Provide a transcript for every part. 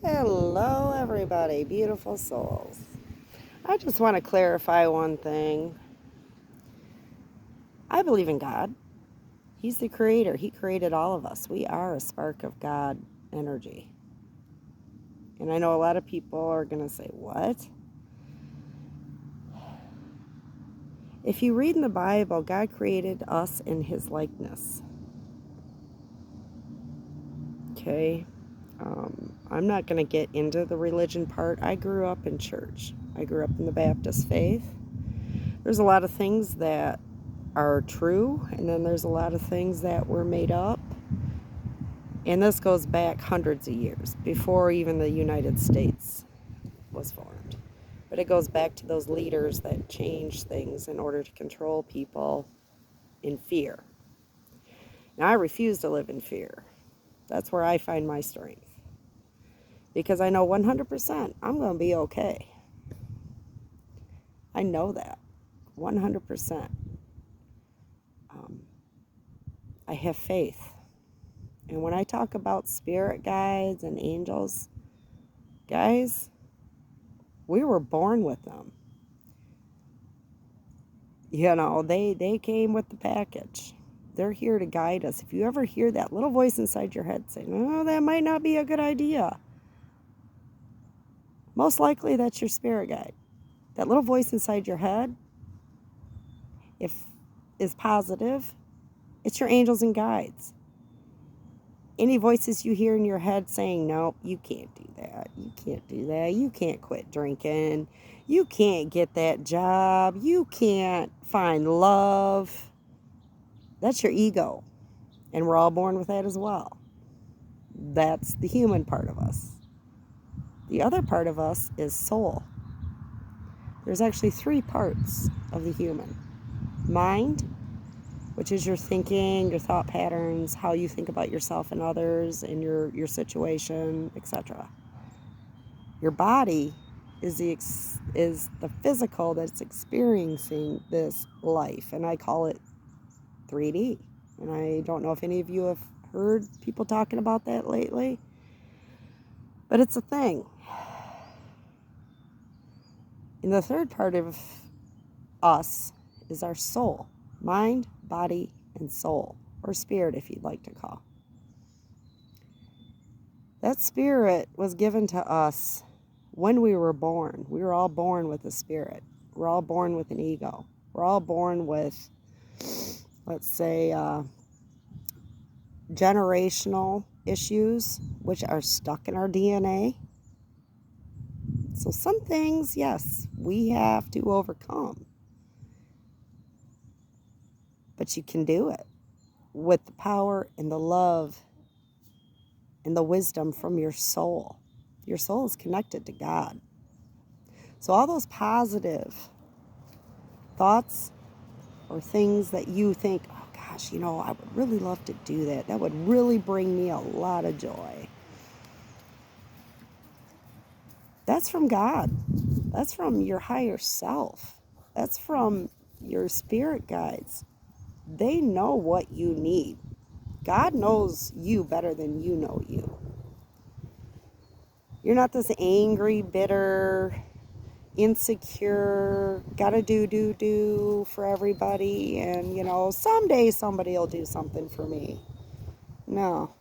Hello, everybody, beautiful souls. I just want to clarify one thing. I believe in God. He's the creator, He created all of us. We are a spark of God energy. And I know a lot of people are going to say, what? If you read in the Bible, God created us in His likeness. Okay? I'm not going to get into the religion part. I grew up in church, I grew up in the Baptist faith. There's a lot of things that are true, and then there's a lot of things that were made up. And this goes back hundreds of years, before even the United States was formed. But it goes back to those leaders that changed things in order to control people in fear. Now, I refuse to live in fear. That's where I find my strength. Because I know 100% I'm going to be okay. I know that. 100%. I have faith. And when I talk about spirit guides and angels, guys, we were born with them. You know, they came with the package. They're here to guide us. If you ever hear that little voice inside your head saying, oh, that might not be a good idea, most likely that's your spirit guide. That little voice inside your head, if is positive, it's your angels and guides. Any voices you hear in your head saying, nope, you can't do that. You can't do that. You can't quit drinking. You can't get that job. You can't find love. That's your ego. And we're all born with that as well. That's the human part of us. The other part of us is soul. There's actually three parts of the human. Mind, which is your thinking, your thought patterns, how you think about yourself and others and your situation, etc. Your body is the physical that's experiencing this life, and I call it 3D. And I don't know if any of you have heard people talking about that lately, but it's a thing. And the third part of us is our soul, mind, body, and soul, or spirit if you'd like to call. That spirit was given to us when we were born. We were all born with a spirit. We're all born with an ego. We're all born with, let's say, generational issues, which are stuck in our DNA. So some things, yes, we have to overcome. But you can do it with the power and the love and the wisdom from your soul. Your soul is connected to God. So all those positive thoughts or things that you think, oh gosh, I would really love to do that. That would really bring me a lot of joy. That's from God. That's from your higher self. That's from your spirit guides. They know what you need. God knows you better than you know you. You're not this angry, bitter, insecure, gotta do for everybody, and someday somebody will do something for me. No,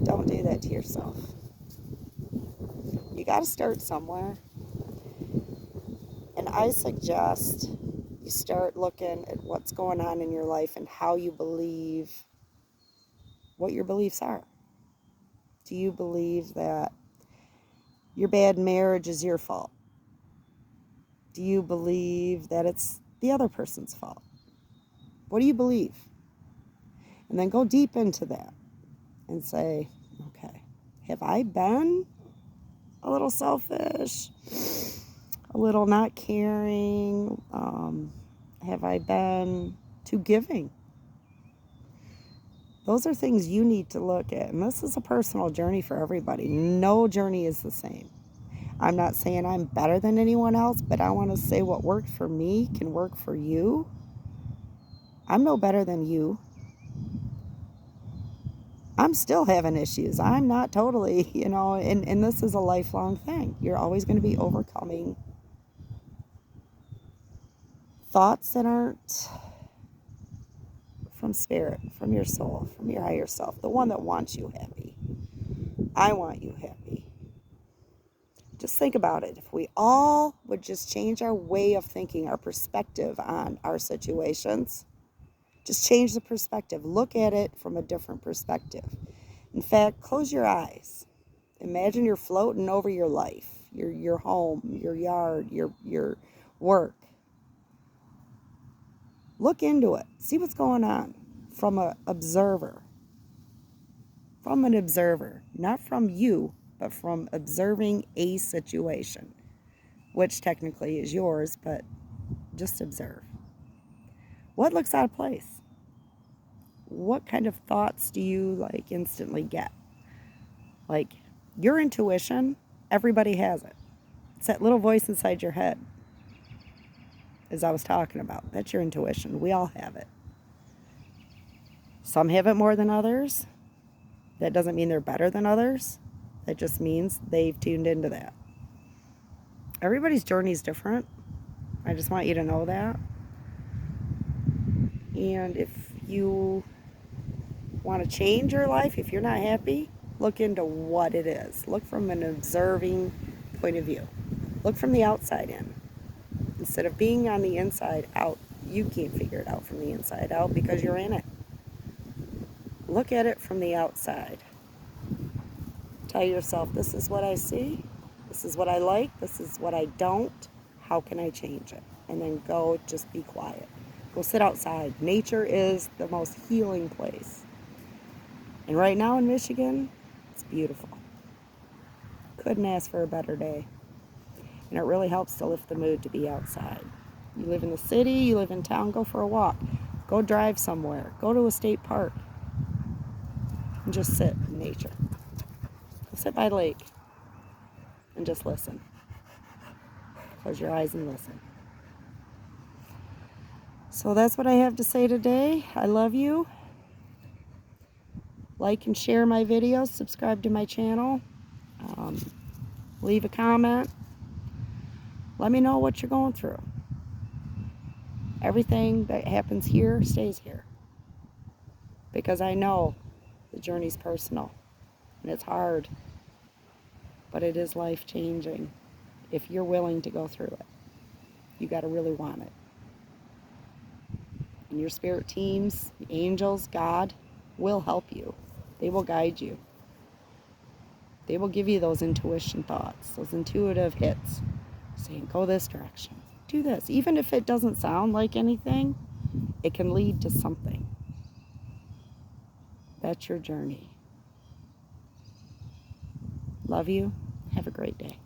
don't do that to yourself. You gotta start somewhere, and I suggest you start looking at what's going on in your life and how you believe, what your beliefs are. Do you believe that your bad marriage is your fault? Do you believe that it's the other person's fault? What do you believe? And then go deep into that and say, okay, have I been a little selfish, a little not caring? Have I been too giving? Those are things you need to look at. And this is a personal journey for everybody. No journey is the same. I'm not saying I'm better than anyone else, but I want to say what worked for me can work for you. I'm no better than you. I'm still having issues. I'm not totally, and this is a lifelong thing. You're always going to be overcoming thoughts that aren't from spirit, from your soul, from your higher self, the one that wants you happy. I want you happy. Just think about it. If we all would just change our way of thinking, our perspective on our situations, just change the perspective. Look at it from a different perspective. In fact, close your eyes. Imagine you're floating over your life, your home, your yard, your work. Look into it. See what's going on from an observer. From an observer. Not from you, but from observing a situation, which technically is yours, but just observe. What looks out of place? What kind of thoughts do you instantly get? Like your intuition, everybody has it. It's that little voice inside your head, as I was talking about. That's your intuition. We all have it. Some have it more than others. That doesn't mean they're better than others. That just means they've tuned into that. Everybody's journey is different. I just want you to know that. And if you want to change your life, if you're not happy, look into what it is. Look from an observing point of view. Look from the outside in. Instead of being on the inside out, you can't figure it out from the inside out because you're in it. Look at it from the outside. Tell yourself, this is what I see. This is what I like. This is what I don't. How can I change it? And then go just be quiet. Go sit outside. Nature is the most healing place. And right now in Michigan, it's beautiful. Couldn't ask for a better day. And it really helps to lift the mood to be outside. You live in the city, you live in town, go for a walk. Go drive somewhere. Go to a state park. And just sit in nature. Go sit by the lake. And just listen. Close your eyes and listen. So that's what I have to say today. I love you. Like and share my videos. Subscribe to my channel. Leave a comment. Let me know what you're going through. Everything that happens here stays here. Because I know the journey's personal. And it's hard. But it is life-changing. If you're willing to go through it. You got to really want it. And your spirit teams, the angels, God, will help you. They will guide you. They will give you those intuition thoughts, those intuitive hits, saying, go this direction, do this. Even if it doesn't sound like anything, it can lead to something. That's your journey. Love you. Have a great day.